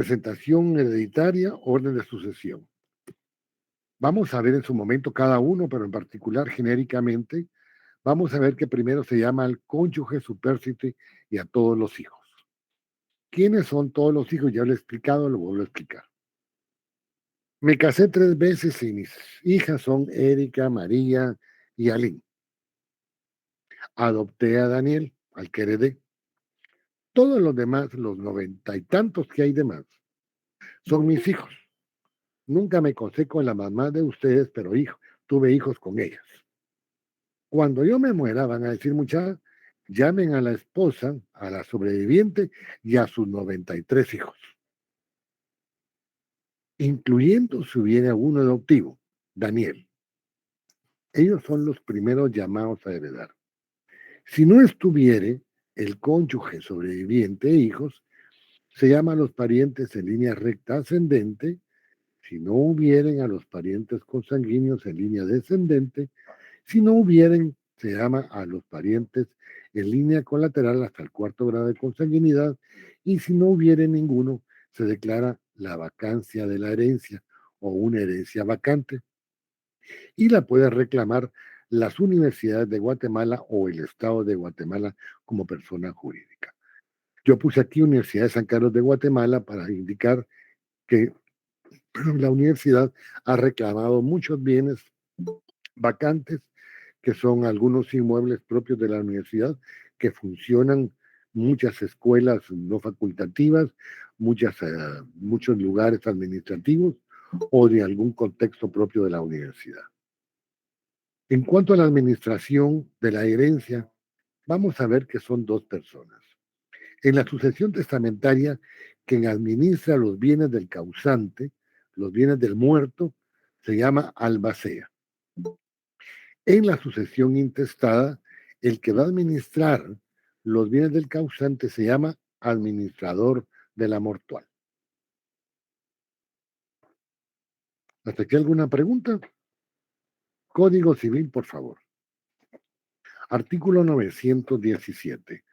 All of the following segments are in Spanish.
Presentación hereditaria, orden de sucesión. Vamos a ver en su momento cada uno, pero en particular genéricamente, vamos a ver que primero se llama al cónyuge supérstite y a todos los hijos. ¿Quiénes son todos los hijos? Ya lo he explicado, lo vuelvo a explicar. Me casé 3 veces y mis hijas son Erika, María y Aline. Adopté a Daniel, al que heredé. Todos los demás, los 90 y tantos que hay demás, son mis hijos. Nunca me casé con la mamá de ustedes, pero tuve hijos con ellas. Cuando yo me muera, van a decir muchachos, llamen a la esposa, a la sobreviviente y a sus 93 hijos, incluyendo si hubiera uno adoptivo, Daniel. Ellos son los primeros llamados a heredar. Si no estuviere el cónyuge sobreviviente e hijos, se llaman los parientes en línea recta ascendente. Si no hubieren a los parientes consanguíneos en línea descendente, si no hubieren, se llama a los parientes en línea colateral hasta el 4.º grado de consanguinidad, y si no hubiere ninguno, se declara la vacancia de la herencia o una herencia vacante, y la puede reclamar las universidades de Guatemala o el Estado de Guatemala como persona jurídica. Yo puse aquí Universidad de San Carlos de Guatemala para indicar que la universidad ha reclamado muchos bienes vacantes, que son algunos inmuebles propios de la universidad, que funcionan, muchas escuelas no facultativas, muchos lugares administrativos o de algún contexto propio de la universidad. En cuanto a la administración de la herencia, vamos a ver que son 2 personas. En la sucesión testamentaria, quien administra los bienes del causante, los bienes del muerto, se llama albacea. En la sucesión intestada, el que va a administrar los bienes del causante se llama administrador de la mortual. ¿Hasta aquí alguna pregunta? Código Civil, por favor. Artículo 917.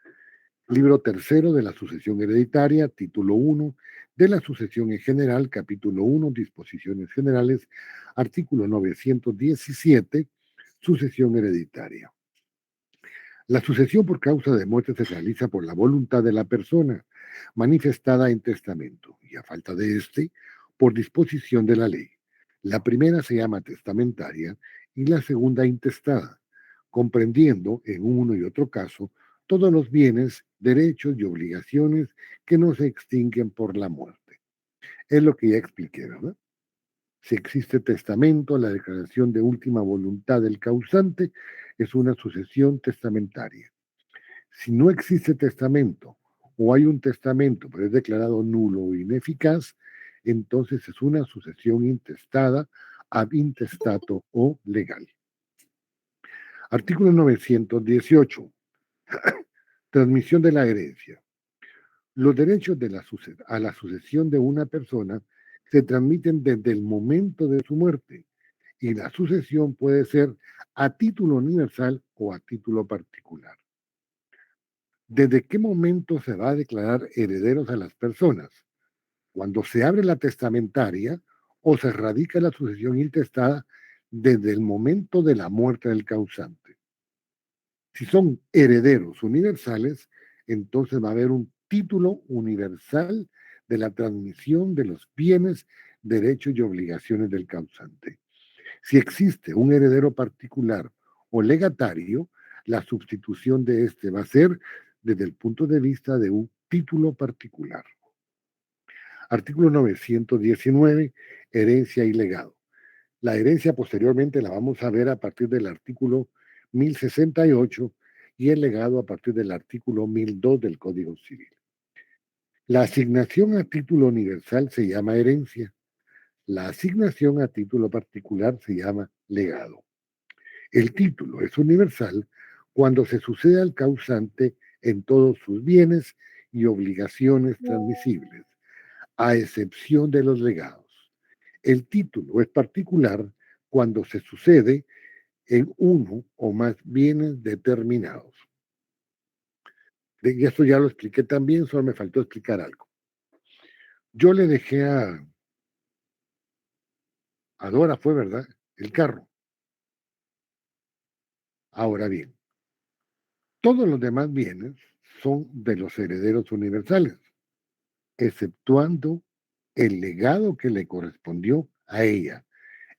Libro tercero de la sucesión hereditaria, título 1 de la sucesión en general, capítulo 1, disposiciones generales, artículo 917, sucesión hereditaria. La sucesión por causa de muerte se realiza por la voluntad de la persona, manifestada en testamento, y a falta de éste, por disposición de la ley. La primera se llama testamentaria y la segunda intestada, comprendiendo, en uno y otro caso, todos los bienes, derechos y obligaciones que no se extinguen por la muerte. Es lo que ya expliqué, ¿verdad? Si existe testamento, la declaración de última voluntad del causante es una sucesión testamentaria. Si no existe testamento o hay un testamento pero es declarado nulo o ineficaz, entonces es una sucesión intestada, ab intestato o legal. Artículo 918. Transmisión de la herencia. Los derechos a la sucesión de una persona se transmiten desde el momento de su muerte y la sucesión puede ser a título universal o a título particular. ¿Desde qué momento se va a declarar herederos a las personas? Cuando se abre la testamentaria o se radica la sucesión intestada desde el momento de la muerte del causante. Si son herederos universales, entonces va a haber un título universal de la transmisión de los bienes, derechos y obligaciones del causante. Si existe un heredero particular o legatario, la sustitución de este va a ser desde el punto de vista de un título particular. Artículo 919, herencia y legado. La herencia posteriormente la vamos a ver a partir del artículo 1068 y el legado a partir del artículo 1002 del Código Civil. La asignación a título universal se llama herencia. La asignación a título particular se llama legado. El título es universal cuando se sucede al causante en todos sus bienes y obligaciones transmisibles, a excepción de los legados. El título es particular cuando se sucede en uno o más bienes determinados. Y esto ya lo expliqué también, solo me faltó explicar algo. Yo le dejé a Dora, fue verdad, el carro. Ahora bien, todos los demás bienes son de los herederos universales, exceptuando el legado que le correspondió a ella,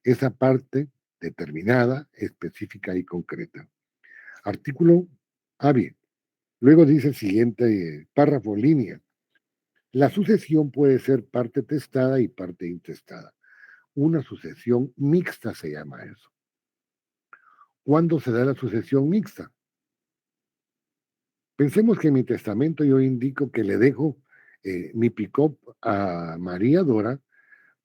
esa parte determinada, específica y concreta. Artículo A bien. Luego dice el siguiente párrafo, línea. La sucesión puede ser parte testada y parte intestada. Una sucesión mixta se llama eso. ¿Cuándo se da la sucesión mixta? Pensemos que en mi testamento yo indico que le dejo mi pick-up a María Dora,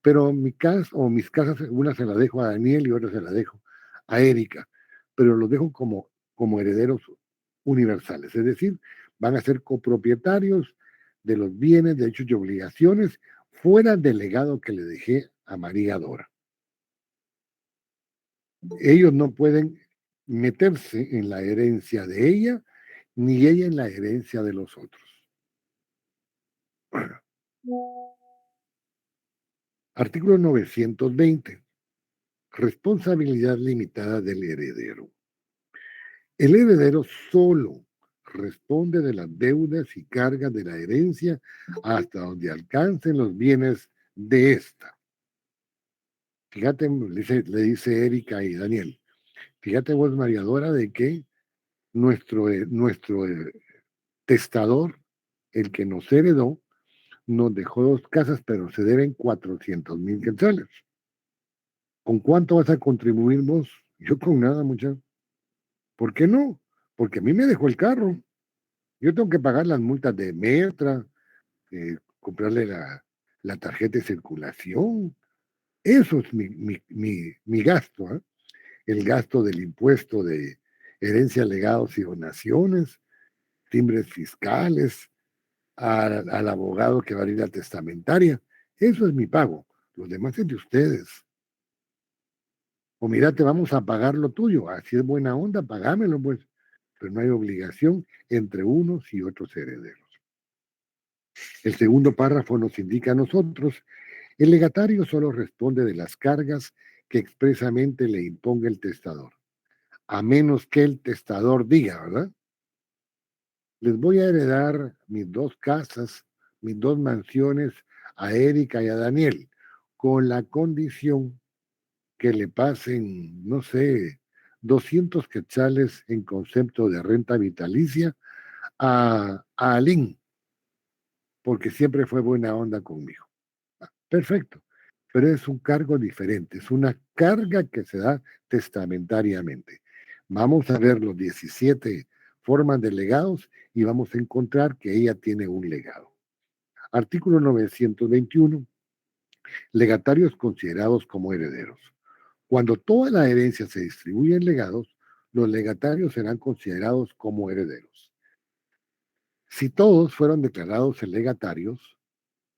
pero mi casa o mis casas, una se la dejo a Daniel y otra se la dejo a Erika, pero los dejo como herederos universales, es decir, van a ser copropietarios de los bienes, derechos y obligaciones fuera del legado que le dejé a María Dora. Ellos no pueden meterse en la herencia de ella, ni ella en la herencia de los otros. Artículo 920. Responsabilidad limitada del heredero. El heredero solo responde de las deudas y cargas de la herencia hasta donde alcancen los bienes de esta. Fíjate, le dice Erika y Daniel, fíjate vos, Mariadora, de que nuestro testador, el que nos heredó, nos dejó dos casas, pero se deben 400,000 quetzales. ¿Con cuánto vas a contribuir vos? Yo con nada, muchachos. ¿Por qué no? Porque a mí me dejó el carro. Yo tengo que pagar las multas de Metra, comprarle la tarjeta de circulación. Eso es mi gasto, ¿eh? El gasto del impuesto de herencia, legados y donaciones, timbres fiscales, al abogado que va a ir a testamentaria. Eso es mi pago. Los demás es de ustedes. O mira, te vamos a pagar lo tuyo. Así es buena onda, pagámelo, pues. Pero no hay obligación entre unos y otros herederos. El segundo párrafo nos indica a nosotros, el legatario solo responde de las cargas que expresamente le imponga el testador, a menos que el testador diga, ¿verdad? Les voy a heredar mis dos casas, mis dos mansiones a Erika y a Daniel, con la condición que le pasen, no sé, 200 quetzales en concepto de renta vitalicia a Alín, porque siempre fue buena onda conmigo. Perfecto, pero es un cargo diferente, es una carga que se da testamentariamente. Vamos a ver los 17 formas de legados y vamos a encontrar que ella tiene un legado. Artículo 921. Legatarios considerados como herederos. Cuando toda la herencia se distribuye en legados, los legatarios serán considerados como herederos. Si todos fueron declarados legatarios,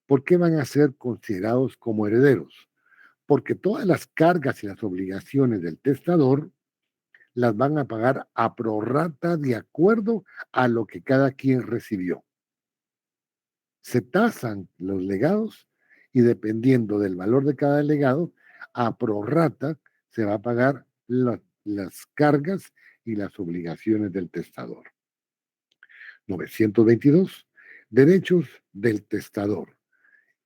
¿por qué van a ser considerados como herederos? Porque todas las cargas y las obligaciones del testador las van a pagar a prorrata de acuerdo a lo que cada quien recibió. Se tasan los legados y dependiendo del valor de cada legado, a prorrata se va a pagar las cargas y las obligaciones del testador. 922. Derechos del testador.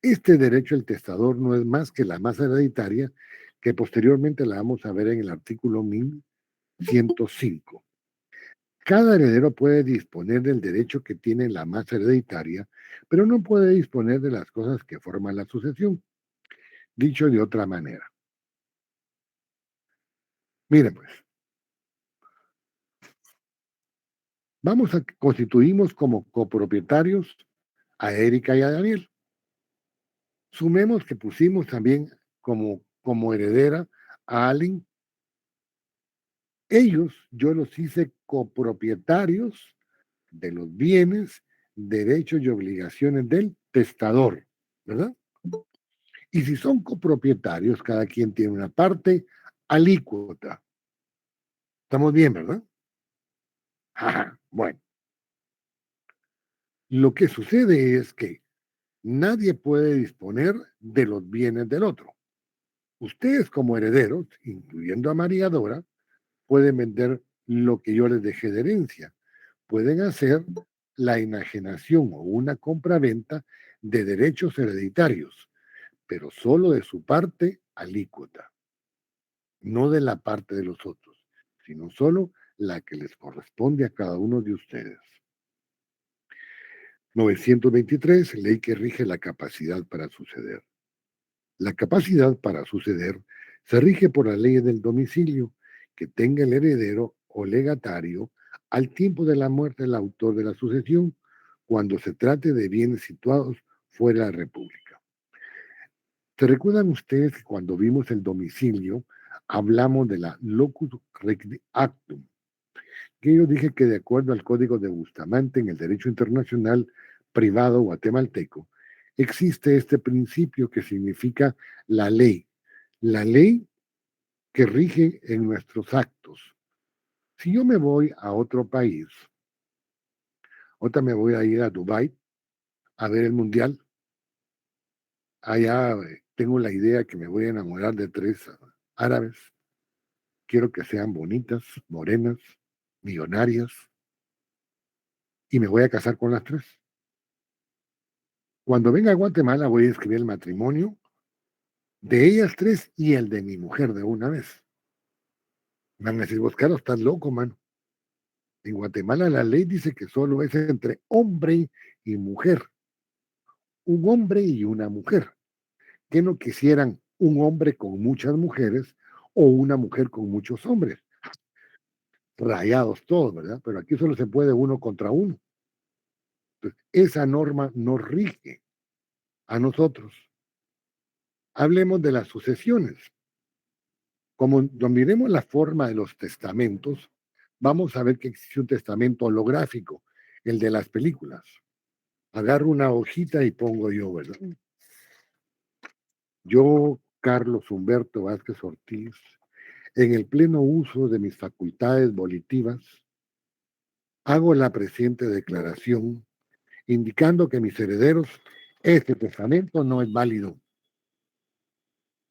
Este derecho del testador no es más que la masa hereditaria que posteriormente la vamos a ver en el artículo 1105. Cada heredero puede disponer del derecho que tiene la masa hereditaria, pero no puede disponer de las cosas que forman la sucesión. Dicho de otra manera. Miren pues, constituimos como copropietarios a Erika y a Daniel. Sumemos que pusimos también como heredera a Allen. Ellos, yo los hice copropietarios de los bienes, derechos y obligaciones del testador, ¿verdad? Y si son copropietarios, cada quien tiene una parte alícuota. Estamos bien, ¿verdad? Ajá, bueno, lo que sucede es que Nadie puede disponer de los bienes del otro. Ustedes como herederos, incluyendo a María Dora, pueden vender lo que yo les dejé de herencia. Pueden hacer la enajenación o una compraventa de derechos hereditarios, pero solo de su parte alícuota, no de la parte de los otros, sino solo la que les corresponde a cada uno de ustedes. 923, ley que rige la capacidad para suceder. La capacidad para suceder se rige por la ley del domicilio que tenga el heredero o legatario al tiempo de la muerte del autor de la sucesión, cuando se trate de bienes situados fuera de la República. ¿Se recuerdan ustedes que cuando vimos el domicilio hablamos de la locus regni actum? Que yo dije que de acuerdo al Código de Bustamante en el derecho internacional privado guatemalteco, existe este principio que significa la ley que rige en nuestros actos. Si yo me voy a otro país, ahorita me voy a ir a Dubái a ver el mundial, allá tengo la idea que me voy a enamorar de tres árabes, quiero que sean bonitas, morenas, millonarias, y me voy a casar con las tres. Cuando venga a Guatemala voy a escribir el matrimonio de ellas tres y el de mi mujer de una vez. Me van a decir, vos, Carlos, estás loco, mano. En Guatemala la ley dice que solo es entre hombre y mujer. Un hombre y una mujer. Que no quisieran un hombre con muchas mujeres o una mujer con muchos hombres. Rayados todos, ¿verdad? Pero aquí solo se puede uno contra uno. Entonces, esa norma nos rige a nosotros. Hablemos de las sucesiones. Como miremos la forma de los testamentos, vamos a ver que existe un testamento holográfico, el de las películas. Agarro una hojita y pongo yo, ¿verdad? Yo, Carlos Humberto Vázquez Ortiz, en el pleno uso de mis facultades volitivas, hago la presente declaración indicando que mis herederos, este testamento no es válido.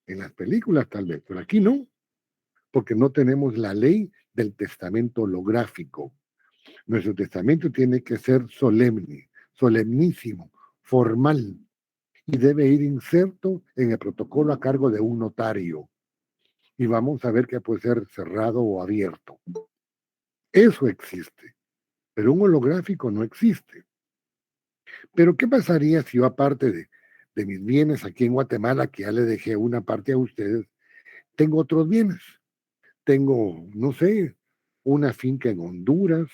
En las películas tal vez, pero aquí no, porque no tenemos la ley del testamento holográfico. Nuestro testamento tiene que ser solemne, solemnísimo, formal, y debe ir inserto en el protocolo a cargo de un notario. Y vamos a ver que puede ser cerrado o abierto. Eso existe, pero un holográfico no existe. Pero ¿qué pasaría si yo, aparte de mis bienes aquí en Guatemala, que ya le dejé una parte a ustedes, tengo otros bienes? Tengo, no sé, una finca en Honduras,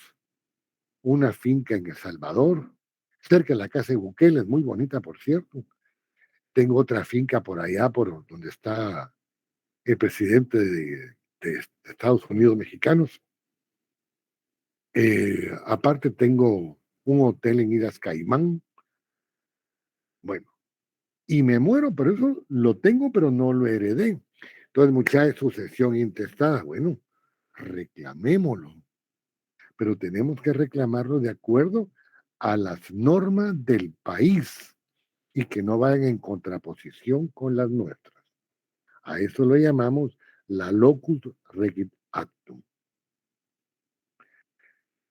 una finca en El Salvador, cerca de la casa de Bukele, es muy bonita, por cierto. Tengo otra finca por allá, por donde está el presidente de Estados Unidos mexicanos. Aparte tengo un hotel en Islas Caimán. Bueno, y me muero, pero eso lo tengo, pero no lo heredé. Entonces, mucha sucesión intestada. Bueno, reclamémoslo, pero tenemos que reclamarlo de acuerdo a las normas del país y que no vayan en contraposición con las nuestras. A eso lo llamamos la locus regit actum.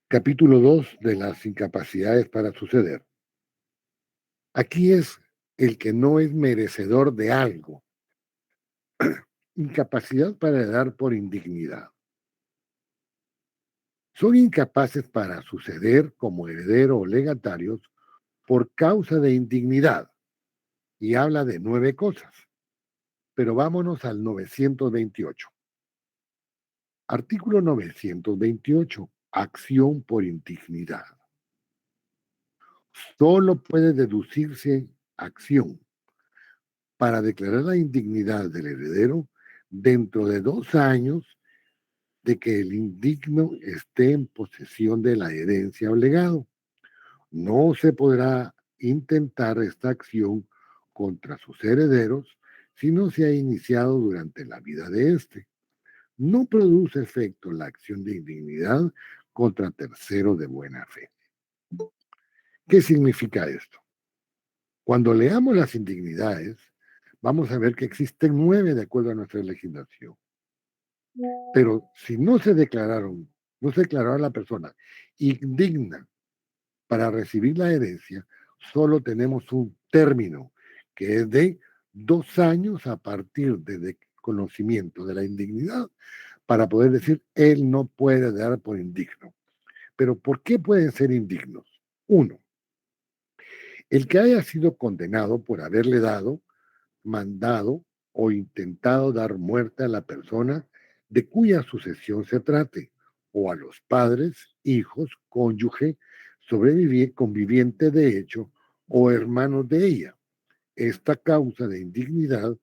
Capítulo 2 de las incapacidades para suceder. Aquí es el que no es merecedor de algo. Incapacidad para dar por indignidad. Son incapaces para suceder como heredero o legatarios por causa de indignidad. Y habla de 9 cosas. Pero vámonos al 928. Artículo 928. Acción por indignidad. Solo puede deducirse acción para declarar la indignidad del heredero dentro de 2 años de que el indigno esté en posesión de la herencia o legado. No se podrá intentar esta acción contra sus herederos si no se ha iniciado durante la vida de éste. No produce efecto la acción de indignidad contra tercero de buena fe. ¿Qué significa esto? Cuando leamos las indignidades, vamos a ver que existen 9 de acuerdo a nuestra legislación. Pero si no se declaró a la persona indigna para recibir la herencia, solo tenemos un término que es de 2 años a partir de conocimiento de la indignidad para poder decir él no puede dar por indigno. Pero ¿por qué pueden ser indignos? Uno, el que haya sido condenado por haberle dado, mandado o intentado dar muerte a la persona de cuya sucesión se trate, o a los padres, hijos, cónyuge, sobreviviente, conviviente de hecho, o hermanos de ella. Esta causa de indignidad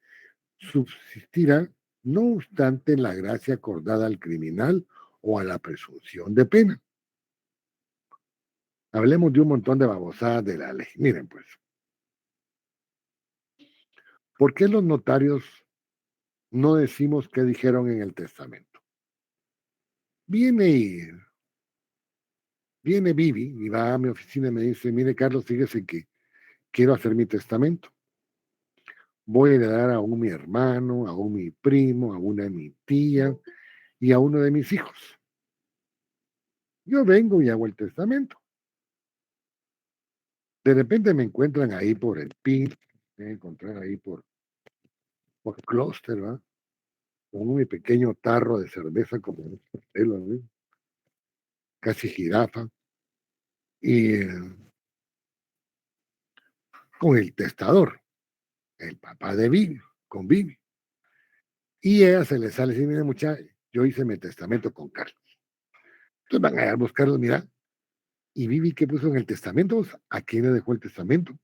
subsistirá no obstante la gracia acordada al criminal o a la presunción de pena. Hablemos de un montón de babosadas de la ley. Miren, pues, ¿por qué los notarios no decimos qué dijeron en el testamento? Viene y viene Vivi y va a mi oficina y me dice, mire Carlos, fíjese que quiero hacer mi testamento. Voy a heredar a un mi hermano, a un mi primo, a una de mi tía y a uno de mis hijos. Yo vengo y hago el testamento. De repente me encuentran ahí por el PIN, me encontrar ahí por Cluster, ¿va? Con un pequeño tarro de cerveza como un pelo, ¿no? Casi jirafa, y con el testador, el papá de Vivi, con Vivi. Y ella se le sale y dice, mira muchacha, yo hice mi testamento con Carlos. Entonces van a ir a buscarlo, mira, y Vivi, ¿qué puso en el testamento? ¿A quién le dejó el testamento?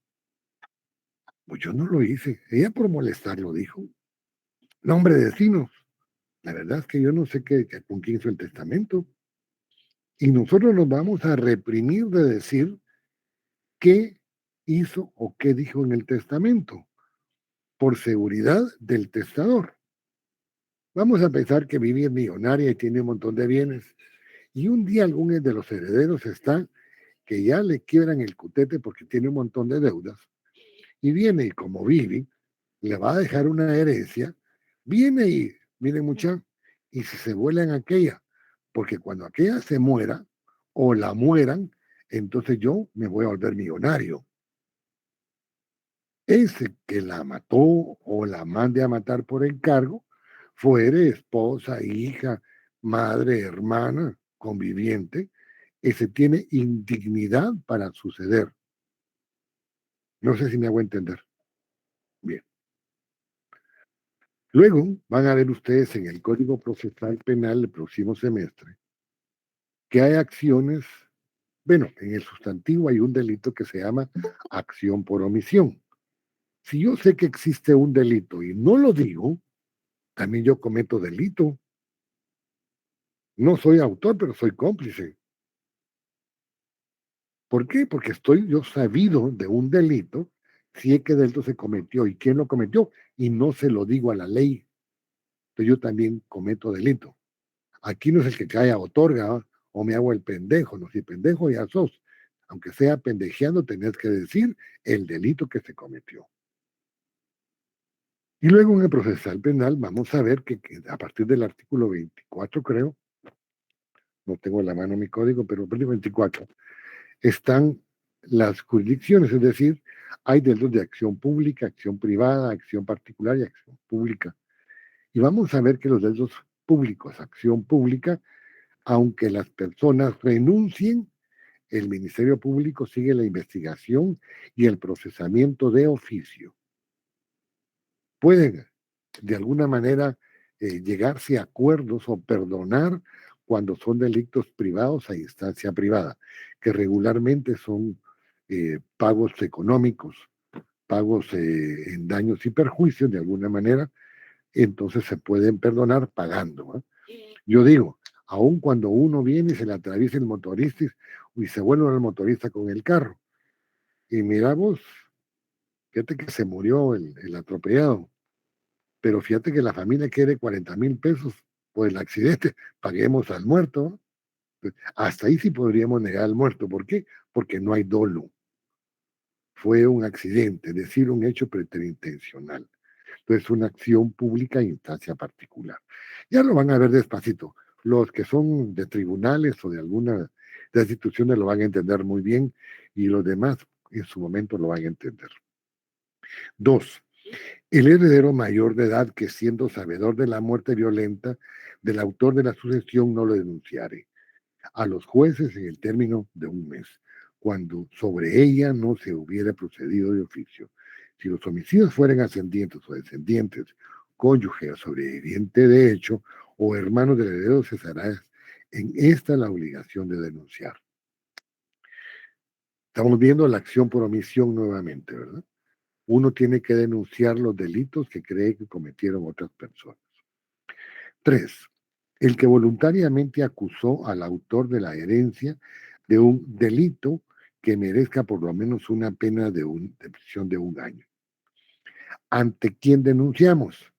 Pues yo no lo hice, ella por molestar lo dijo. Nombre de vecinos. La verdad es que yo no sé con quién hizo el testamento. Y nosotros nos vamos a reprimir de decir qué hizo o qué dijo en el testamento, por seguridad del testador. Vamos a pensar que Vivi es millonaria y tiene un montón de bienes. Y un día algún de los herederos está que ya le quiebran el cutete porque tiene un montón de deudas. Y viene y como Vivi le va a dejar una herencia, viene y, miren mucha, y si se vuelan aquella, porque cuando aquella se muera o la mueran, entonces yo me voy a volver millonario. Ese que la mató o la mande a matar por encargo, fuere esposa, hija, madre, hermana, conviviente, ese tiene indignidad para suceder. No sé si me hago entender. Bien. Luego van a ver ustedes en el Código Procesal Penal del próximo semestre que hay acciones, bueno, en el sustantivo hay un delito que se llama acción por omisión. Si yo sé que existe un delito y no lo digo, también yo cometo delito. No soy autor, pero soy cómplice. ¿Por qué? Porque estoy yo sabido de un delito, si es que delito se cometió y quién lo cometió, y no se lo digo a la ley. Entonces yo también cometo delito. Aquí no es el que calla otorga, ¿no? O me hago el pendejo, no, si pendejo ya sos. Aunque sea pendejeando, tenés que decir el delito que se cometió. Y luego en el procesal penal vamos a ver que a partir del artículo 24, creo, no tengo en la mano mi código, pero el 24, están las jurisdicciones, es decir, hay delitos de acción pública, acción privada, acción particular y acción pública. Y vamos a ver que los delitos públicos, acción pública, aunque las personas renuncien, el Ministerio Público sigue la investigación y el procesamiento de oficio. Pueden, de alguna manera, llegarse a acuerdos o perdonar cuando son delitos privados a instancia privada, que regularmente son pagos económicos, pagos en daños y perjuicios de alguna manera, entonces se pueden perdonar pagando, ¿eh? Yo digo, aun cuando uno viene y se le atraviesa el motorista y se vuelve el motorista con el carro, y miramos, fíjate que se murió el atropellado, pero fíjate que la familia quiere 40,000 pesos por el accidente, paguemos al muerto. Hasta ahí sí podríamos negar al muerto. ¿Por qué? Porque no hay dolo. fue un accidente, es decir, un hecho preterintencional. Entonces, una acción pública en instancia particular. Ya lo van a ver despacito. Los que son de tribunales o de alguna de las instituciones lo van a entender muy bien y los demás en su momento lo van a entender. Dos, el heredero mayor de edad que siendo sabedor de la muerte violenta del autor de la sucesión no lo denunciare a los jueces en el término de un mes, cuando sobre ella no se hubiera procedido de oficio. Si los homicidios fueran ascendientes o descendientes, cónyuge o sobreviviente de hecho, o hermanos del heredero, cesará en esta la obligación de denunciar. Estamos viendo la acción por omisión nuevamente, ¿verdad? Uno tiene que denunciar los delitos que cree que cometieron otras personas. 3. El que voluntariamente acusó al autor de la herencia de un delito que merezca por lo menos una pena de prisión de 1 año. ¿Ante quién denunciamos?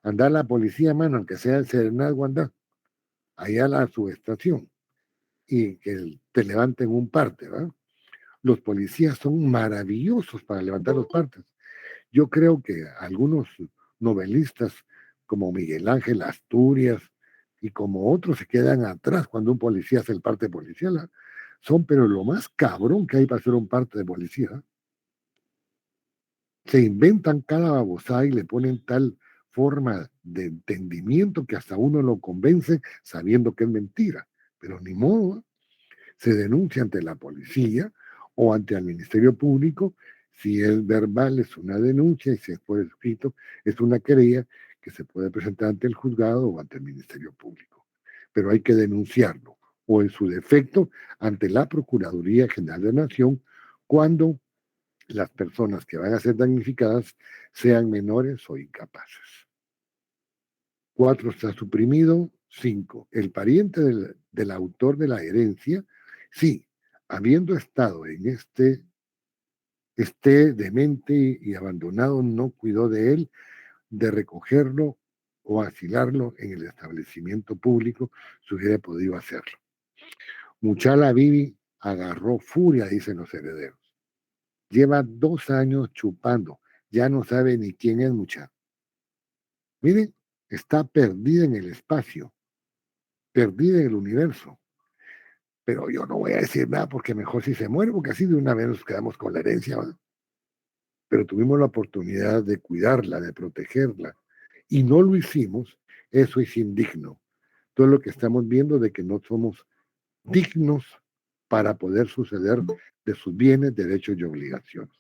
Andar la policía, mano, aunque sea el Serenazgo, andar allá a la subestación y que te levanten un parte, ¿verdad? Los policías son maravillosos para levantar los partes. Yo creo que algunos novelistas como Miguel Ángel Asturias y como otros se quedan atrás cuando un policía hace el parte policial. ¿Ah? Son, pero lo más cabrón que hay para hacer un parte de policía. ¿Ah? Se inventan cada babosada y le ponen tal forma de entendimiento que hasta uno lo convence sabiendo que es mentira. Pero ni modo. ¿Ah? Se denuncia ante la policía o ante el Ministerio Público. Si es verbal, es una denuncia y si es por escrito, es una querella que se puede presentar ante el juzgado o ante el Ministerio Público. Pero hay que denunciarlo o en su defecto ante la Procuraduría General de la Nación cuando las personas que van a ser damnificadas sean menores o incapaces. 4 está suprimido. 5. El pariente del autor de la herencia, sí, habiendo estado en esté demente y abandonado, no cuidó de él, de recogerlo o asilarlo en el establecimiento público, si hubiera podido hacerlo. Muchala Bibi agarró furia, dicen los herederos. Lleva 2 años chupando, ya no sabe ni quién es Muchala. Miren, está perdida en el espacio, perdida en el universo. Pero yo no voy a decir nada porque mejor si se muere, porque así de una vez nos quedamos con la herencia, ¿va? Pero tuvimos la oportunidad de cuidarla, de protegerla, y no lo hicimos, eso es indigno. Todo lo que estamos viendo de que no somos dignos para poder suceder de sus bienes, derechos y obligaciones.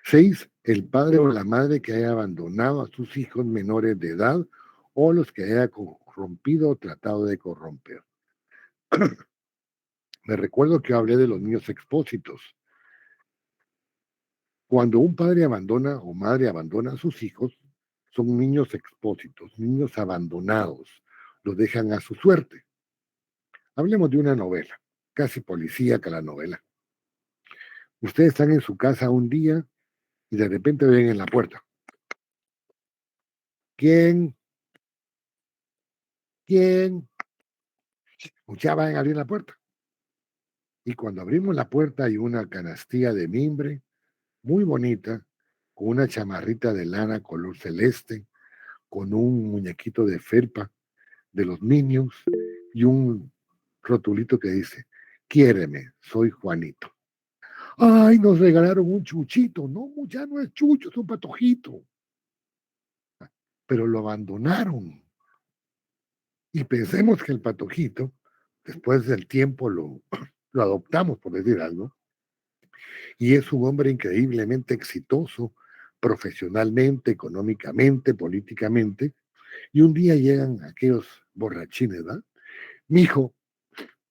6. El padre o la madre que haya abandonado a sus hijos menores de edad o los que haya corrompido o tratado de corromper. Me recuerdo que hablé de los niños expósitos. Cuando un padre abandona o madre abandona a sus hijos, son niños expósitos, niños abandonados, los dejan a su suerte. Hablemos de una novela, casi policíaca la novela. Ustedes están en su casa un día y de repente ven en la puerta. ¿Quién? ¿Quién? Ya van a abrir la puerta. Y cuando abrimos la puerta hay una canastilla de mimbre muy bonita, con una chamarrita de lana color celeste, con un muñequito de felpa de los niños y un rotulito que dice, quiéreme, soy Juanito. Ay, nos regalaron un chuchito. No, ya no es chucho, es un patojito. Pero lo abandonaron. Y pensemos que el patojito, después del tiempo, lo adoptamos, por decir algo, y es un hombre increíblemente exitoso, profesionalmente, económicamente, políticamente, y un día llegan aquellos borrachines, ¿verdad? Mijo,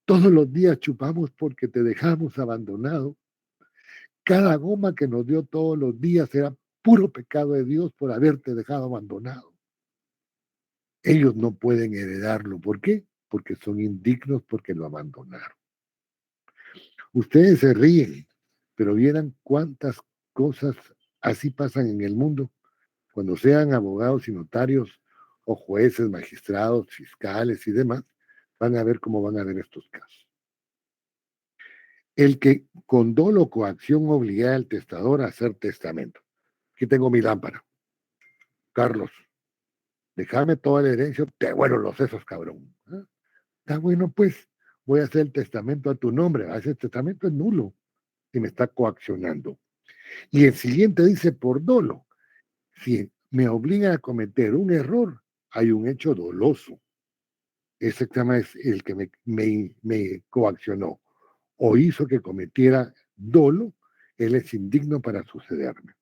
todos los días chupamos porque te dejamos abandonado. Cada goma que nos dio todos los días era puro pecado de Dios por haberte dejado abandonado. Ellos no pueden heredarlo. ¿Por qué? Porque son indignos porque lo abandonaron. Ustedes se ríen, pero vieran cuántas cosas así pasan en el mundo. Cuando sean abogados y notarios o jueces, magistrados, fiscales y demás, van a ver cómo van a ver estos casos. El que con dolo o coacción obliga al testador a hacer testamento. Aquí tengo mi lámpara. Carlos, déjame toda la herencia, te vuelo los sesos, cabrón. ¿Ah? Está bueno, pues, voy a hacer el testamento a tu nombre. Ese testamento es nulo y me está coaccionando. Y el siguiente dice por dolo. Si me obliga a cometer un error, hay un hecho doloso. Ese tema es el que me coaccionó o hizo que cometiera dolo, él es indigno para sucederme.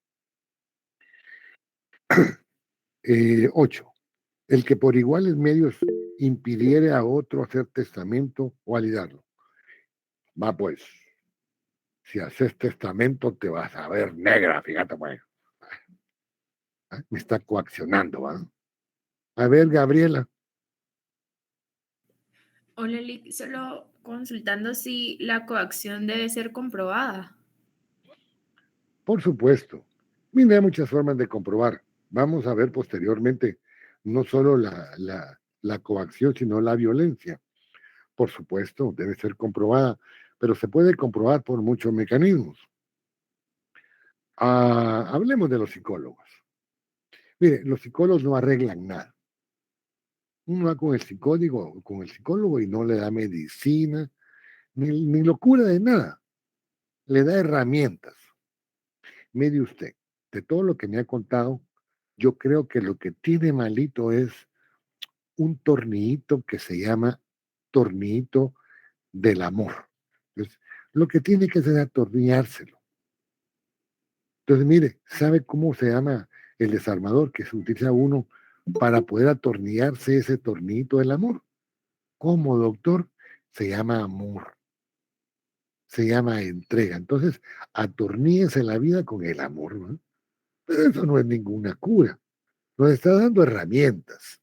8. El que por iguales medios impidiere a otro hacer testamento o validarlo. Va pues, si haces testamento te vas a ver negra, fíjate, pues. Me está coaccionando, ¿va? A ver, Gabriela, Hola, Lick, solo consultando si la coacción debe ser comprobada. por supuesto. Mira, hay muchas formas de comprobar. Vamos a ver posteriormente no solo la coacción, sino la violencia. Por supuesto, debe ser comprobada, pero se puede comprobar por muchos mecanismos. Hablemos de los psicólogos. Mire, los psicólogos no arreglan nada. Uno va con el psicólogo y no le da medicina, ni locura de nada. Le da herramientas. Mire usted, de todo lo que me ha contado, yo creo que lo que tiene malito es un tornillito que se llama tornillito del amor. Entonces, lo que tiene que hacer es atornillárselo. Entonces, mire, ¿sabe cómo se llama el desarmador que se utiliza uno para poder atornillarse ese tornillito del amor? ¿Cómo, doctor? Se llama amor, se llama entrega. Entonces, atorníllese la vida con el amor, ¿no? Pero eso no es ninguna cura. Nos está dando herramientas,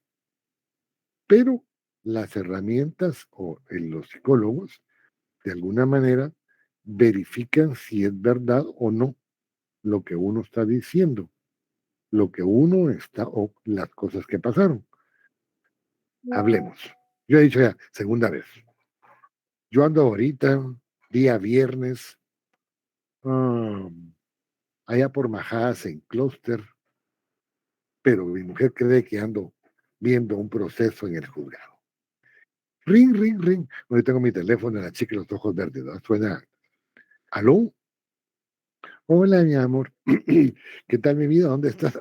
pero las herramientas o los psicólogos, de alguna manera, verifican si es verdad o no lo que uno está diciendo, lo que uno está o las cosas que pasaron. Hablemos. Yo he dicho ya, segunda vez. Yo ando ahorita, día viernes, ah, allá por Majadas en Clúster, pero mi mujer cree que ando viendo un proceso en el juzgado. Ring, ring, ring. Hoy tengo mi teléfono, la chica y los ojos verdes, ¿no? Suena, ¿aló? Hola, mi amor. ¿Qué tal, mi vida? ¿Dónde estás?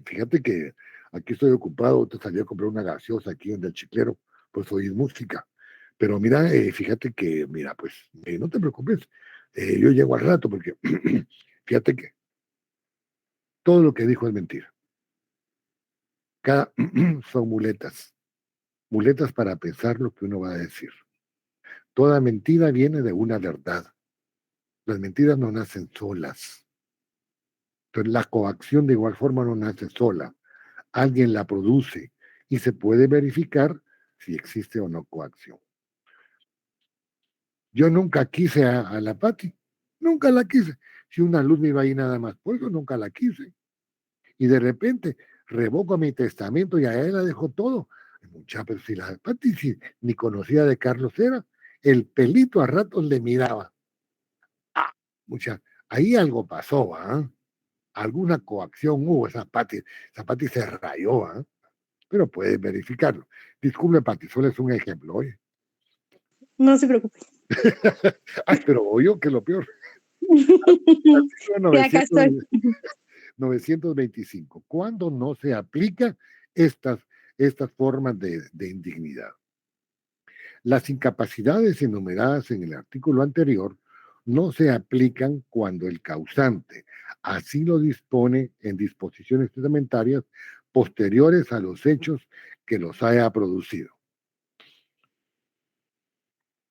Fíjate que aquí estoy ocupado. Te salí a comprar una gaseosa aquí en el chiclero, pues oír música. Pero mira, fíjate que, mira, pues no te preocupes. Yo llego al rato porque fíjate que todo lo que dijo es mentira. Cada son muletas, muletas para pensar lo que uno va a decir. Toda mentira viene de una verdad. Las mentiras no nacen solas. Entonces, la coacción de igual forma no nace sola. Alguien la produce y se puede verificar si existe o no coacción. Yo nunca quise a la Pati, nunca la quise. Si una luz me iba ahí nada más, por eso nunca la quise. Y de repente revoco mi testamento y a él la dejó todo. Mucha, pero si la Pati ni conocía de Carlos era, el pelito a ratos le miraba. Ah, mucha, ahí algo pasó, ¿ah? Alguna coacción hubo, esa Pati se rayó, ¿ah? Pero puedes verificarlo. Disculpe, Pati, solo es un ejemplo, oye. No se preocupe. Ay, pero oye, que lo peor. Sí, acá estoy. 925. ¿Cuándo no se aplica estas, estas formas de indignidad? Las incapacidades enumeradas en el artículo anterior no se aplican cuando el causante así lo dispone en disposiciones testamentarias posteriores a los hechos que los haya producido.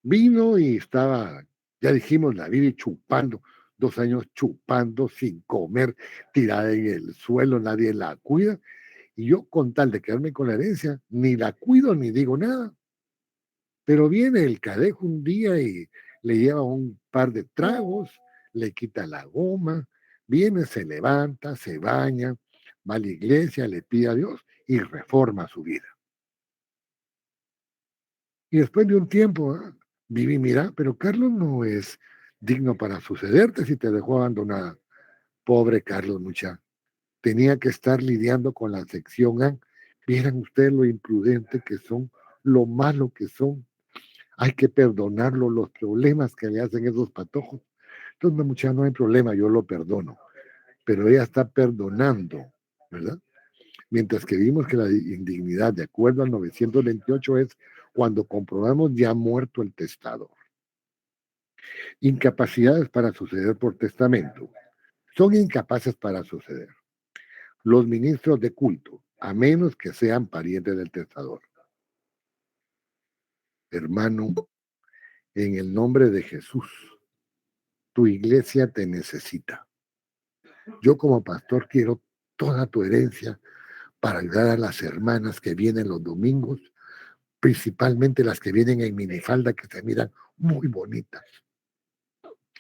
Vino y estaba, ya dijimos, la vida chupando, 2 años chupando sin comer, tirada en el suelo, nadie la cuida. Y yo, con tal de quedarme con la herencia, ni la cuido ni digo nada. Pero viene el cadejo un día y le lleva un par de tragos, le quita la goma, viene, se levanta, se baña, va a la iglesia, le pide a Dios y reforma su vida. Y después de un tiempo, viví, mira, pero Carlos no es digno para sucederte si te dejó abandonada. Pobre Carlos, muchacho. Tenía que estar lidiando con la sección A. Vieran ustedes lo imprudente que son, lo malo que son. Hay que perdonarlo, los problemas que le hacen esos patojos. Entonces, muchacha, no hay problema, yo lo perdono. Pero ella está perdonando, ¿verdad? Mientras que vimos que la indignidad, de acuerdo al 928, es cuando comprobamos ya muerto el testador. Incapacidades para suceder por testamento. Son incapaces para suceder los ministros de culto, a menos que sean parientes del testador. Hermano, en el nombre de Jesús, tu iglesia te necesita. Yo como pastor quiero toda tu herencia para ayudar a las hermanas que vienen los domingos, principalmente las que vienen en minifalda que se miran muy bonitas.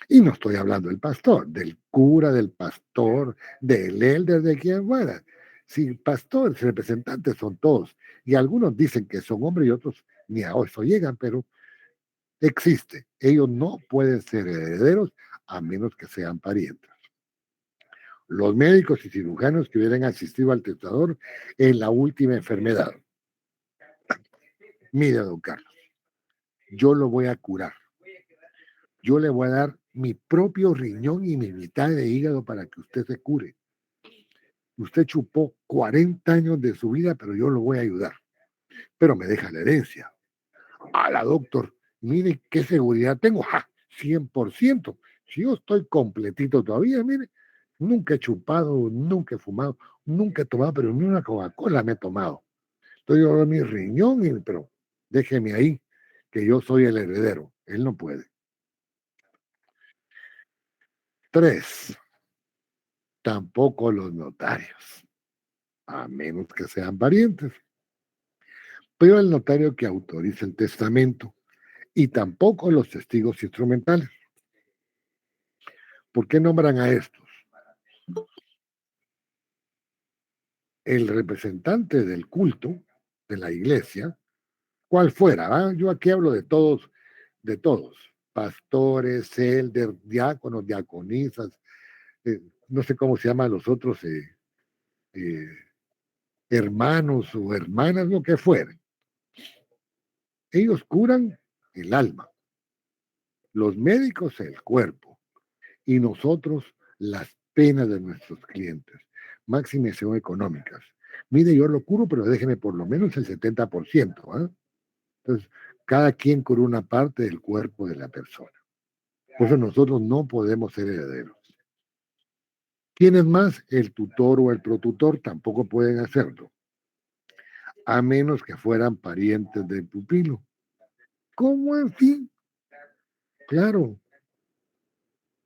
Y no estoy hablando del pastor, del cura, del pastor, del elder, de quien fuera. Si pastores, representantes son todos. Y algunos dicen que son hombres y otros ni a eso llegan, pero existe. Ellos no pueden ser herederos a menos que sean parientes. Los médicos y cirujanos que hubieran asistido al testador en la última enfermedad. Mire, don Carlos, yo lo voy a curar. Yo le voy a dar mi propio riñón y mi mitad de hígado para que usted se cure. Usted chupó 40 años de su vida, pero yo lo voy a ayudar. Pero me deja la herencia. La doctor, mire qué seguridad tengo. ¡Ja! 100%. Si yo estoy completito todavía, mire, nunca he chupado, nunca he fumado, nunca he tomado, pero ni una Coca-Cola me he tomado. Entonces yo doy mi riñón, pero déjeme ahí, que yo soy el heredero. Él no puede. 3. Tampoco los notarios, a menos que sean parientes. Pero el notario que autoriza el testamento y tampoco los testigos instrumentales. ¿Por qué nombran a estos? El representante del culto de la iglesia, cual fuera, yo aquí hablo de todos, pastores, elder, diáconos, diaconisas, no sé cómo se llaman los otros, eh, hermanos o hermanas, lo que fueren. Ellos curan el alma, los médicos el cuerpo y nosotros las penas de nuestros clientes, máxime son económicas. Mire, yo lo curo, pero déjeme por lo menos el 70%. ¿Eh? Entonces, cada quien cura una parte del cuerpo de la persona. Por eso nosotros no podemos ser herederos. ¿Quiénes más? El tutor o el protutor tampoco pueden hacerlo, a menos que fueran parientes del pupilo. ¿Cómo así? Claro,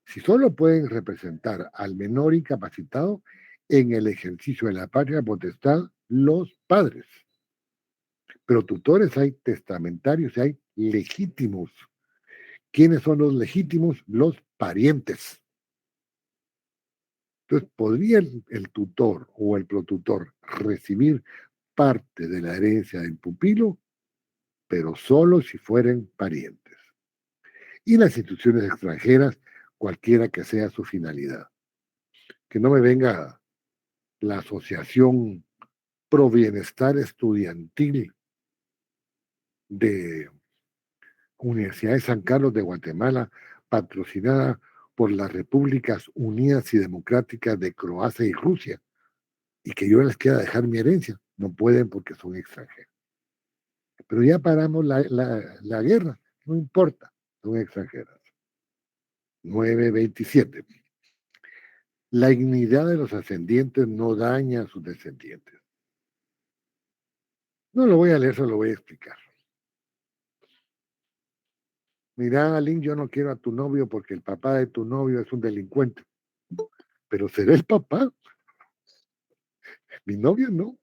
si solo pueden representar al menor incapacitado en el ejercicio de la patria potestad, los padres. Pero tutores hay testamentarios y hay legítimos. ¿Quiénes son los legítimos? Los parientes. Entonces, ¿podría el tutor o el protutor recibir parte de la herencia del pupilo? Pero solo si fueren parientes. Y las instituciones extranjeras, cualquiera que sea su finalidad. Que no me venga la Asociación Pro Bienestar Estudiantil de Universidad de San Carlos de Guatemala, patrocinada por las Repúblicas Unidas y Democráticas de Croacia y Rusia, y que yo les quiera dejar mi herencia. No pueden porque son extranjeros. Pero ya paramos la guerra, no importa, son extranjeras. 927. La dignidad de los ascendientes no daña a sus descendientes. No lo voy a leer, solo lo voy a explicar. Mira, Aline, yo no quiero a tu novio porque el papá de tu novio es un delincuente. Pero será el papá. Mi novio no.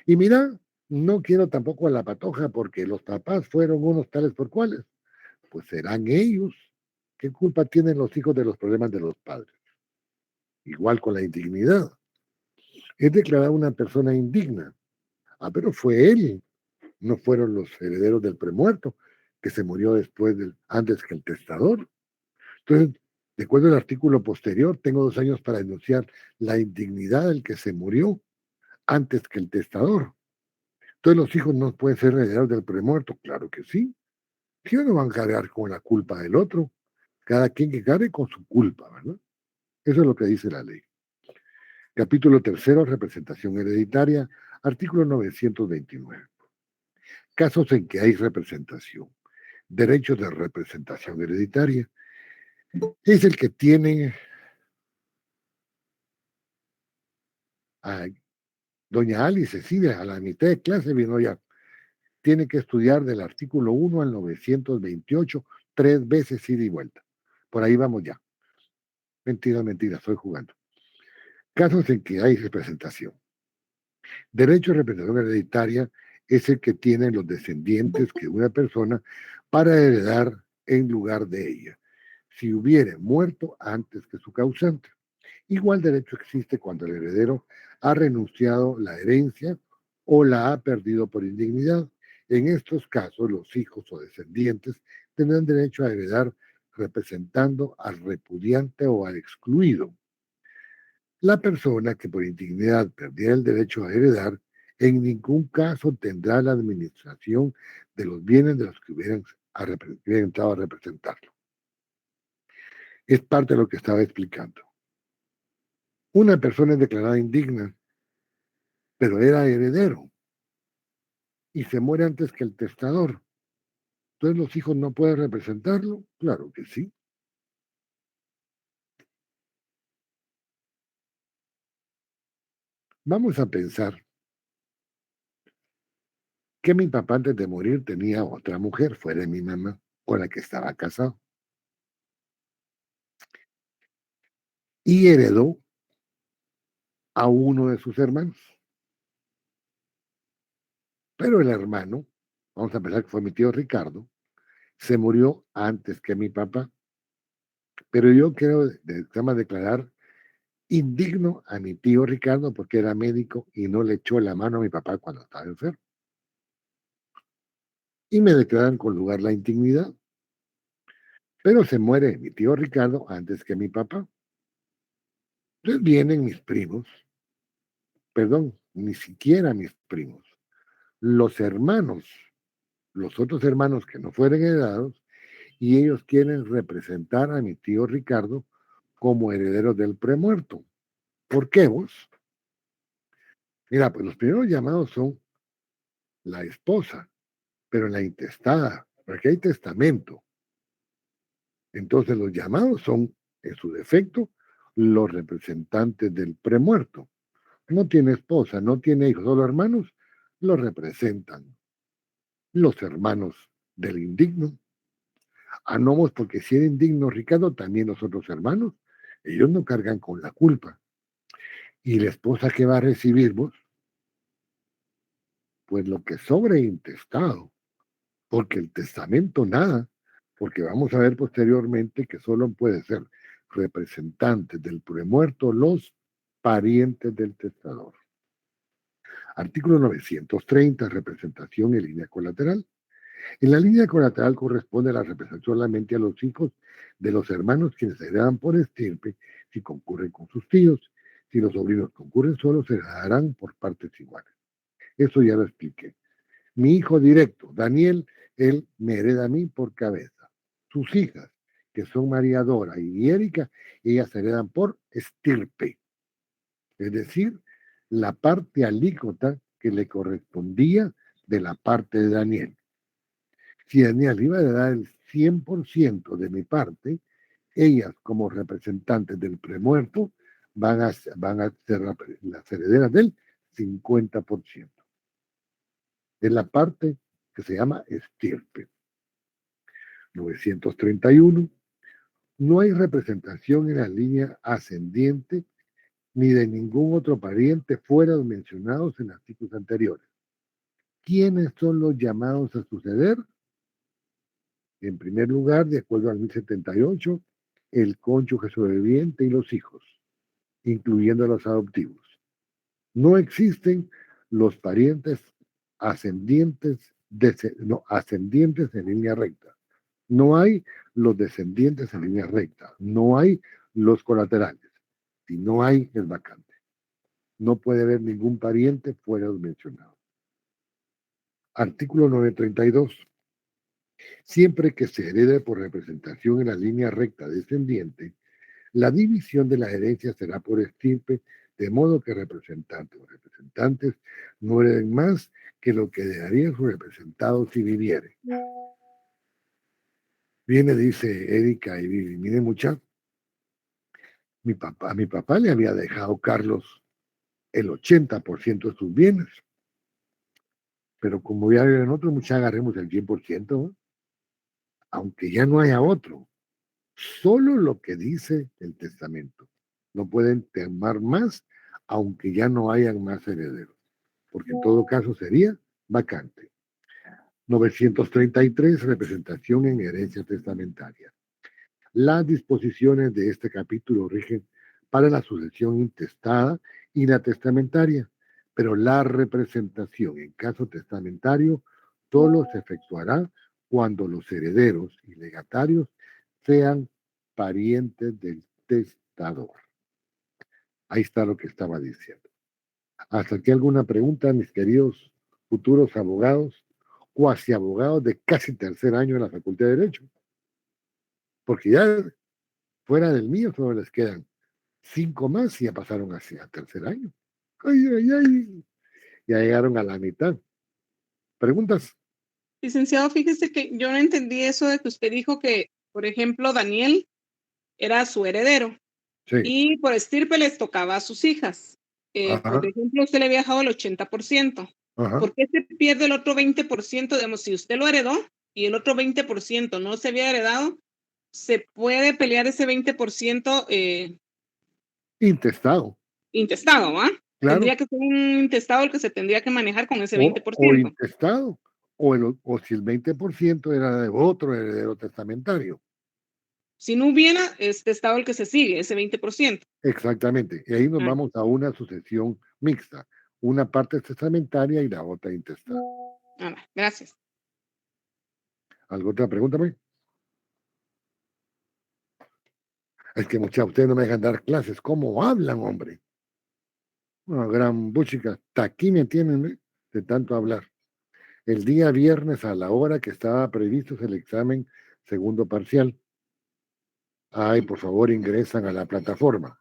Y mira, no quiero tampoco a la patoja porque los papás fueron unos tales por cuales. Pues serán ellos. ¿Qué culpa tienen los hijos de los problemas de los padres? Igual con la indignidad. Es declarada una persona indigna. Pero fue él, no fueron los herederos del premuerto, que se murió antes que el testador. Entonces, de acuerdo al artículo posterior, tengo 2 años para denunciar la indignidad del que se murió antes que el testador. Entonces, los hijos no pueden ser herederos del premuerto. Claro que sí. Si no van a cargar con la culpa del otro, cada quien que cargue con su culpa, ¿verdad? Eso es lo que dice la ley. Capítulo tercero, representación hereditaria, artículo 929. Casos en que hay representación. Derechos de representación hereditaria. Es el que tiene a doña Alice Cecilia, a la mitad de clase vino ya. Tiene que estudiar del artículo 1 al 928, 3 veces ida y vuelta. Por ahí vamos ya. Mentira, mentira, estoy jugando. Casos en que hay representación. Derecho de representación hereditaria es el que tienen los descendientes que una persona para heredar en lugar de ella, si hubiere muerto antes que su causante. Igual derecho existe cuando el heredero ha renunciado la herencia o la ha perdido por indignidad. En estos casos, los hijos o descendientes tendrán derecho a heredar representando al repudiante o al excluido. La persona que por indignidad perdiera el derecho a heredar, en ningún caso tendrá la administración de los bienes de los que hubieran entrado a representarlo. Es parte de lo que estaba explicando. Una persona es declarada indigna, pero era heredero y se muere antes que el testador. Entonces los hijos no pueden representarlo. Claro que sí. Vamos a pensar que mi papá antes de morir tenía otra mujer, fuera mi mamá, con la que estaba casado, y heredó a uno de sus hermanos. Pero el hermano, vamos a pensar que fue mi tío Ricardo, se murió antes que mi papá. Pero yo quiero declarar indigno a mi tío Ricardo porque era médico y no le echó la mano a mi papá cuando estaba enfermo. Y me declaran con lugar la indignidad. Pero se muere mi tío Ricardo antes que mi papá. Entonces vienen mis primos, perdón, ni siquiera mis primos, los hermanos, los otros hermanos que no fueron heredados, y ellos quieren representar a mi tío Ricardo como heredero del premuerto. ¿Por qué vos? Mira, pues los primeros llamados son la esposa, pero la intestada, porque hay testamento. Entonces los llamados son, en su defecto, los representantes del premuerto. No tiene esposa, no tiene hijos, solo hermanos, lo representan los hermanos del indigno. Nomos porque si era indigno Ricardo, también los otros hermanos, ellos no cargan con la culpa. Y la esposa que va a recibir vos, pues lo que sobre intestado, porque el testamento nada, porque vamos a ver posteriormente que solo puede ser representantes del premuerto los parientes del testador. Artículo 930, representación en línea colateral. En la línea colateral corresponde la representación solamente a los hijos de los hermanos quienes se heredan por estirpe si concurren con sus tíos. Si los sobrinos concurren solos, se heredarán por partes iguales. Eso ya lo expliqué. Mi hijo directo, Daniel, él me hereda a mí por cabeza. Sus hijas, que son María Dora y Erika, ellas se heredan por estirpe. Es decir, la parte alícuota que le correspondía de la parte de Daniel. Si Daniel iba a dar el 100% de mi parte, ellas como representantes del premuerto van a ser las herederas del 50%. Es la parte que se llama estirpe. 931. No hay representación en la línea ascendiente ni de ningún otro pariente fuera de los mencionados en artículos anteriores. ¿Quiénes son los llamados a suceder? En primer lugar, de acuerdo al 1078, el cónyuge sobreviviente y los hijos, incluyendo a los adoptivos. No existen los parientes ascendientes en línea recta. No hay los descendientes en línea recta, no hay los colaterales. Si no hay, es vacante. No puede haber ningún pariente fuera de los mencionados. Artículo 932. Siempre que se herede por representación en la línea recta descendiente, la división de la herencia será por estirpe, de modo que representantes o representantes no hereden más que lo que dejaría su representado si viviere. Viene, dice Erika y Vivi, miren muchachos, a mi papá le había dejado Carlos el 80% de sus bienes, pero como ya viven otros, muchachos, agarremos el 100%, ¿no? Aunque ya no haya otro. Solo lo que dice el testamento. No pueden tomar más, aunque ya no hayan más herederos, porque en todo caso sería vacante. 933, representación en herencia testamentaria. Las disposiciones de este capítulo rigen para la sucesión intestada y la testamentaria, pero la representación en caso testamentario solo se efectuará cuando los herederos y legatarios sean parientes del testador. Ahí está lo que estaba diciendo. ¿Hasta aquí alguna pregunta, mis queridos futuros abogados, cuasi abogados de casi tercer año en la Facultad de Derecho? Porque ya fuera del mío solo les quedan 5 más y ya pasaron hacia tercer año. Ay, ay, ay. Ya llegaron a la mitad. ¿Preguntas? Licenciado, fíjese que yo no entendí eso de que usted dijo que, por ejemplo, Daniel era su heredero Sí. y por estirpe les tocaba a sus hijas. Ajá. Por ejemplo, usted le había dejado el 80%. Ajá. ¿Por qué se pierde el otro 20%? Digamos, si usted lo heredó y el otro 20% no se había heredado, ¿se puede pelear ese 20% Intestado. intestado, ¿ah? Claro. Tendría que ser un intestado el que se tendría que manejar con ese O 20%. intestado. O si el 20% era de otro heredero testamentario. Si no hubiera, es testado el que se sigue, ese 20%. Exactamente. Y ahí nos vamos a una sucesión mixta. Una parte testamentaria y la otra intestada. Gracias. ¿Alguna otra pregunta, May? Es que muchas ustedes no me dejan dar clases. ¿Cómo hablan, hombre? Una gran búchica. Hasta aquí me tienen, ¿eh? De tanto hablar. El día viernes a la hora que estaba previsto es el examen segundo parcial. Ay, por favor, ingresan a la plataforma.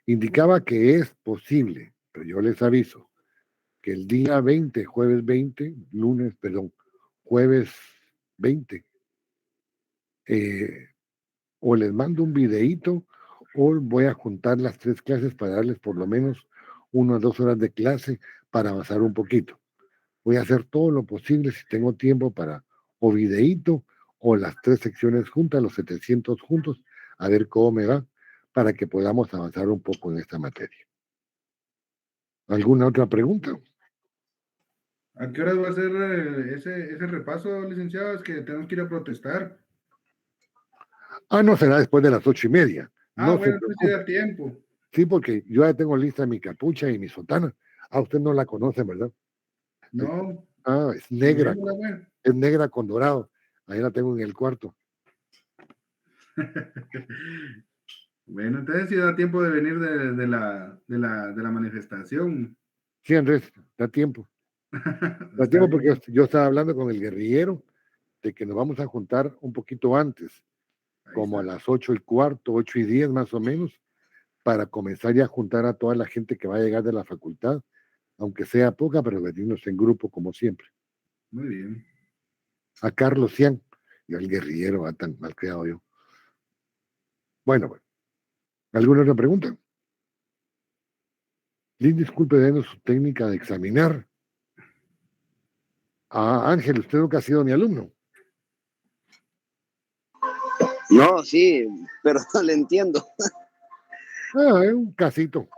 Indicaba que es posible, pero yo les aviso, que el día 20, jueves 20, jueves 20, o les mando un videíto o voy a juntar las 3 clases para darles por lo menos 1 o 2 horas de clase para avanzar un poquito. Voy a hacer todo lo posible si tengo tiempo para o videíto o las 3 secciones juntas, los 700 juntos, a ver cómo me va para que podamos avanzar un poco en esta materia. ¿Alguna otra pregunta? ¿A qué horas va a ser ese repaso, licenciado? Es que tenemos que ir a protestar. No será después de las 8:30. No se Bueno, entonces sí preocupe. da tiempo. Sí, porque yo ya tengo lista mi capucha y mi sotana. Usted no la conoce, ¿verdad? No. Es negra. Démosla, güey. Es negra con dorado. Ahí la tengo en el cuarto. Bueno, entonces sí da tiempo de venir de la manifestación. Sí, Andrés, da tiempo. Da Está tiempo porque bien. yo estaba hablando con el guerrillero de que nos vamos a juntar un poquito antes, Ahí como a está. las 8:15, 8:10 más o menos, para comenzar ya a juntar a toda la gente que va a llegar de la facultad, aunque sea poca, pero venirnos en grupo como siempre. Muy bien. A Carlos Cian, yo el guerrillero, va tan mal creado yo. Bueno. ¿Alguna otra pregunta? Lynn, disculpe, denos su técnica de examinar. Ángel, usted nunca ha sido mi alumno. No, sí, pero no le entiendo. Es un casito.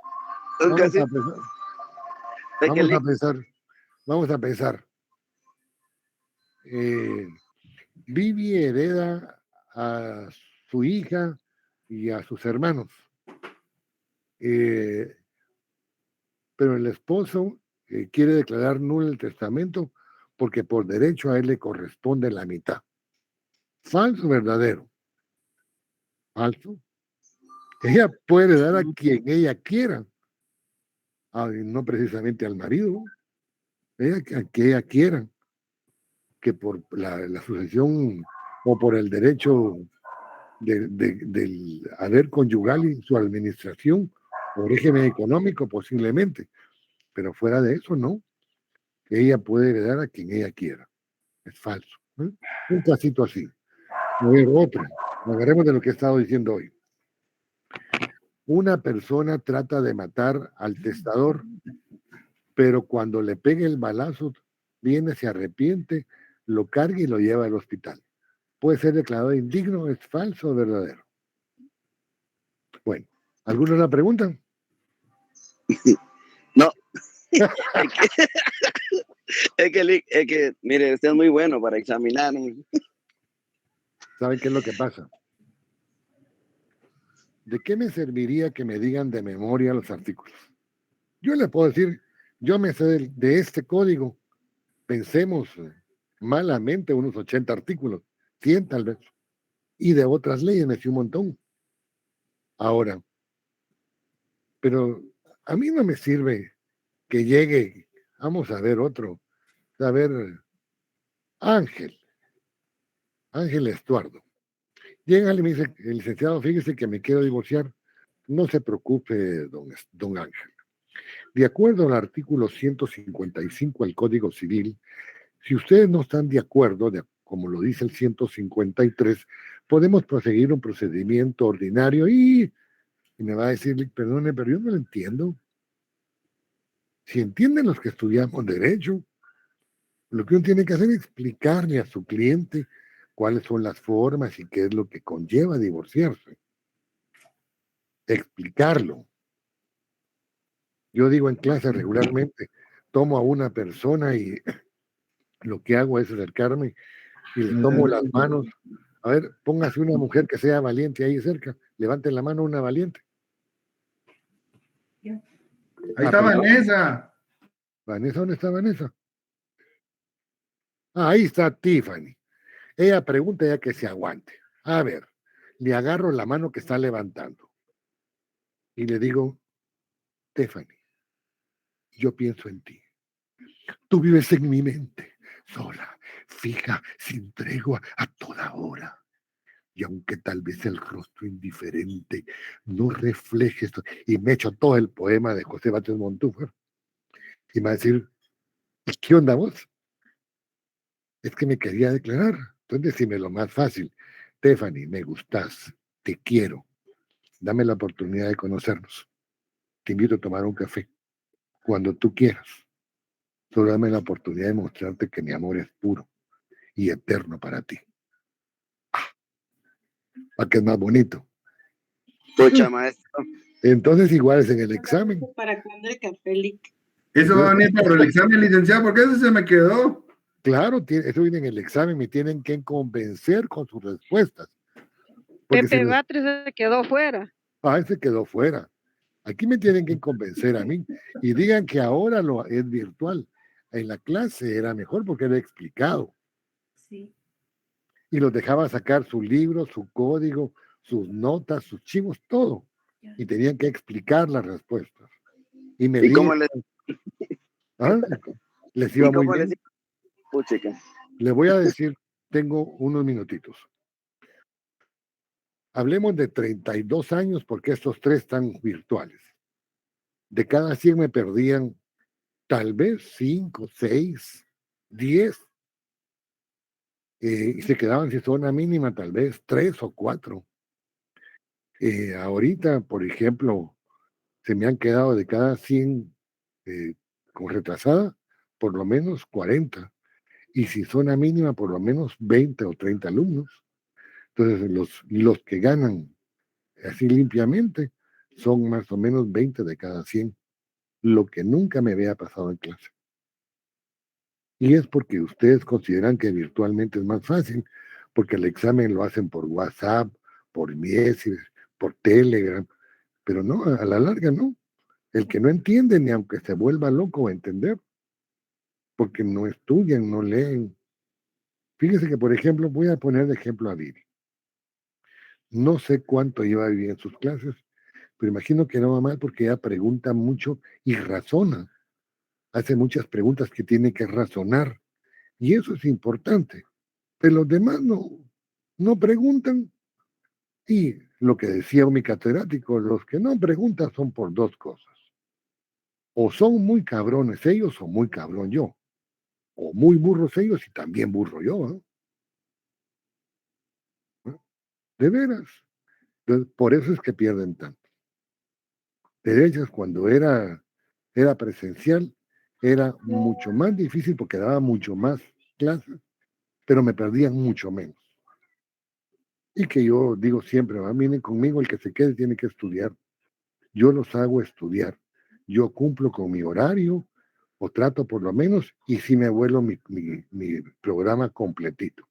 Vamos a pensar. Vivi hereda a su hija y a sus hermanos. Pero el esposo quiere declarar nulo el testamento porque por derecho a él le corresponde la mitad. Falso, verdadero. Falso. Ella puede dar a quien ella quiera, no precisamente al marido, a que ella quiera, que por la sucesión o por el derecho del haber conyugal y su administración o régimen económico posiblemente, pero fuera de eso no, ella puede heredar a quien ella quiera. Es falso. Un casito así. A ver, otro. Agarremos de lo que he estado diciendo hoy. Una persona trata de matar al testador, pero cuando le pegue el balazo, viene, se arrepiente, lo carga y lo lleva al hospital. Puede ser declarado indigno, es falso o verdadero. Bueno, ¿alguna la preguntan? No. Es que, mire, usted es muy bueno para examinar. ¿Saben qué es lo que pasa? ¿De qué me serviría que me digan de memoria los artículos? Yo le puedo decir, yo me sé de este código, pensemos malamente unos 80 artículos, 100 tal vez, y de otras leyes me sé un montón. Ahora, pero a mí no me sirve que llegue, vamos a ver otro, a ver, Ángel Estuardo. Llega y me dice, el licenciado, fíjese que me quiero divorciar. No se preocupe, don Ángel. De acuerdo al artículo 155 del Código Civil, si ustedes no están de acuerdo, como lo dice el 153, podemos proseguir un procedimiento ordinario y me va a decir, perdone, pero yo no lo entiendo. Si entienden los que estudiamos derecho, lo que uno tiene que hacer es explicarle a su cliente cuáles son las formas y qué es lo que conlleva divorciarse. Explicarlo. Yo digo en clase regularmente, tomo a una persona y lo que hago es acercarme y le tomo las manos. A ver, póngase una mujer que sea valiente ahí cerca. Levanten la mano una valiente. Ahí está Vanessa. ¿Vanessa? ¿Dónde está Vanessa? Ah, ahí está Tiffany. Ella pregunta ya que se aguante. A ver, le agarro la mano que está levantando y le digo, Tiffany, yo pienso en ti. Tú vives en mi mente, sola, fija, sin tregua, a toda hora. Y aunque tal vez el rostro indiferente no refleje esto, y me echo todo el poema de José Bates Montúfar, y me va a decir, ¿qué onda vos? Es que me quería declarar. Entonces, decime lo más fácil. Tiffany, me gustás, te quiero. Dame la oportunidad de conocernos. Te invito a tomar un café. Cuando tú quieras. Solo dame la oportunidad de mostrarte que mi amor es puro y eterno para ti. ¿Para qué es más bonito? Pucha, maestro. Entonces, igual es en el examen. ¿Para cuándo el café, Lick? Eso va a venir para el examen, licenciado, porque eso se me quedó. Claro, eso viene en el examen, me tienen que convencer con sus respuestas. Porque Pepe Batres se quedó fuera. se quedó fuera. Aquí me tienen que convencer a mí. Y digan que ahora es virtual. En la clase era mejor porque era explicado. Sí. Y los dejaba sacar su libro, su código, sus notas, sus chivos, todo. Y tenían que explicar las respuestas. Y me ¿Y cómo les iba muy bien. Puchica. Le voy a decir, tengo unos minutitos. Hablemos de 32 años porque estos 3 están virtuales. De cada 100 me perdían tal vez 5, 6, 10. Y se quedaban sin zona mínima tal vez 3 o 4. Ahorita, por ejemplo, se me han quedado de cada 100 con retrasada, por lo menos 40. Y si zona mínima, por lo menos 20 o 30 alumnos. Entonces, los que ganan así limpiamente son más o menos 20 de cada 100, lo que nunca me había pasado en clase. Y es porque ustedes consideran que virtualmente es más fácil, porque el examen lo hacen por WhatsApp, por Messenger, por Telegram, pero no, a la larga no. El que no entiende, ni aunque se vuelva loco, va a entender, porque no estudian, no leen. Fíjese que, por ejemplo, voy a poner de ejemplo a Vivi. No sé cuánto lleva Vivi en sus clases, pero imagino que no va mal porque ella pregunta mucho y razona. Hace muchas preguntas que tiene que razonar. Y eso es importante. Pero los demás no preguntan. Y lo que decía mi catedrático, los que no preguntan son por dos cosas. O son muy cabrones ellos o muy cabrón yo. O muy burros ellos y también burro yo. De veras. Entonces, por eso es que pierden tanto. De hecho, cuando era presencial, era mucho más difícil porque daba mucho más clases, pero me perdían mucho menos. Y que yo digo siempre, miren conmigo, el que se quede tiene que estudiar. Yo los hago estudiar. Yo cumplo con mi horario, o trato por lo menos, y sí me vuelo mi programa completito,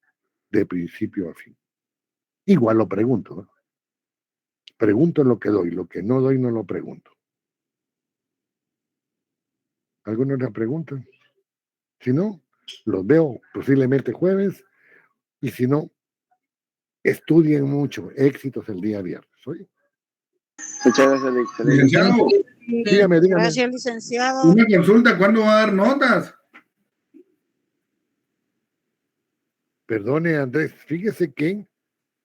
de principio a fin. Igual lo pregunto, ¿no? Pregunto lo que doy, lo que no doy no lo pregunto. ¿Alguna otra pregunta? Si no, los veo posiblemente jueves, y si no, estudien mucho. Éxitos el día viernes. ¿Oye? Muchas gracias, Lic. Licenciado, Dígame. Gracias, licenciado. una consulta, ¿cuándo va a dar notas? Perdone, Andrés, fíjese que,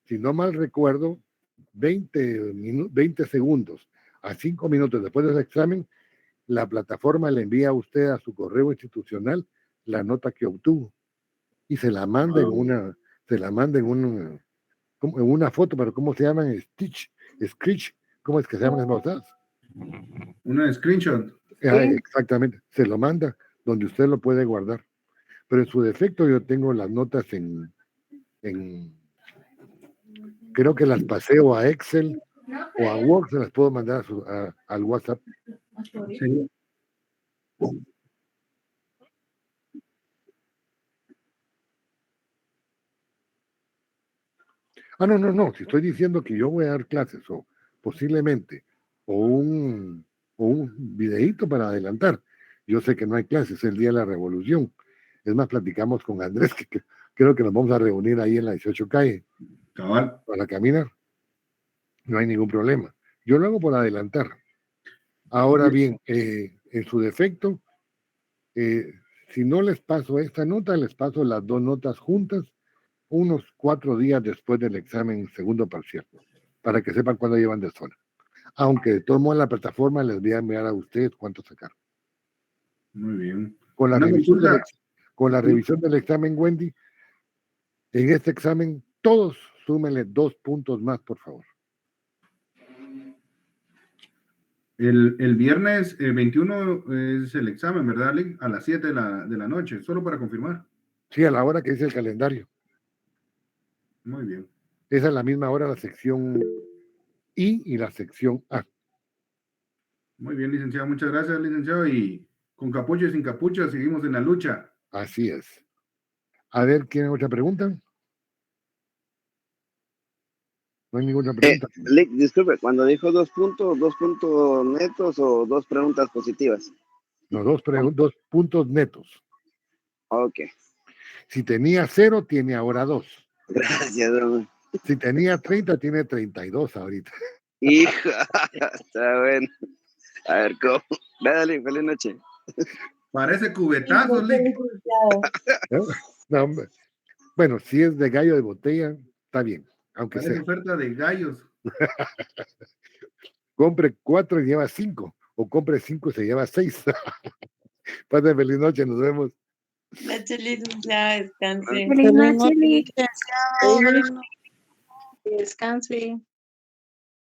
si no mal recuerdo, 20 segundos a 5 minutos después del examen, la plataforma le envía a usted a su correo institucional la nota que obtuvo y se la manda en una foto, pero ¿cómo se llaman? Scratch, ¿cómo es que se llaman las notas? Una screenshot. Exactamente, se lo manda donde usted lo puede guardar. Pero en su defecto yo tengo las notas en creo que las paseo a Excel o a Word, se las puedo mandar al WhatsApp. Sí. No, si estoy diciendo que yo voy a dar clases o posiblemente o un videíto para adelantar. Yo sé que no hay clases, es el día de la revolución. Es más, platicamos con Andrés, que creo que nos vamos a reunir ahí en la 18 calle Cabal. para caminar. No hay ningún problema. Yo lo hago por adelantar. Ahora bien, en su defecto, si no les paso esta nota, les paso las dos notas juntas unos 4 días después del examen segundo parcial, para que sepan cuándo llevan de zona. Aunque de todos modos en la plataforma les voy a enviar a ustedes cuánto sacaron. Muy bien. Con la Una revisión del examen, Wendy, en este examen todos súmenle 2 puntos más, por favor. El viernes 21 es el examen, ¿verdad, Lic? A las 7 de la noche, solo para confirmar. Sí, a la hora que dice el calendario. Muy bien. Esa es la misma hora la sección I y la sección A. Muy bien, licenciado. Muchas gracias, licenciado. Y con capucha y sin capucha seguimos en la lucha. Así es. A ver, ¿tiene otra pregunta? No hay ninguna pregunta. Lic, disculpe, cuando dijo 2 puntos netos o 2 preguntas positivas. No, 2 puntos netos. Ok. Si tenía 0, tiene ahora 2. Gracias, hombre. Si tenía 30, tiene 32 ahorita. Hijo, está bueno. A ver, ¿cómo? Dale, feliz noche. Parece cubetazo, Lic. No, hombre. Bueno, si es de gallo de botella, está bien, aunque Parece sea. oferta de gallos. Compre 4 y lleva 5, o compre 5 y se lleva 6. Pase feliz noche, nos vemos. Noche, licenciada, descanse. Feliz noche, licenciado. Descanse.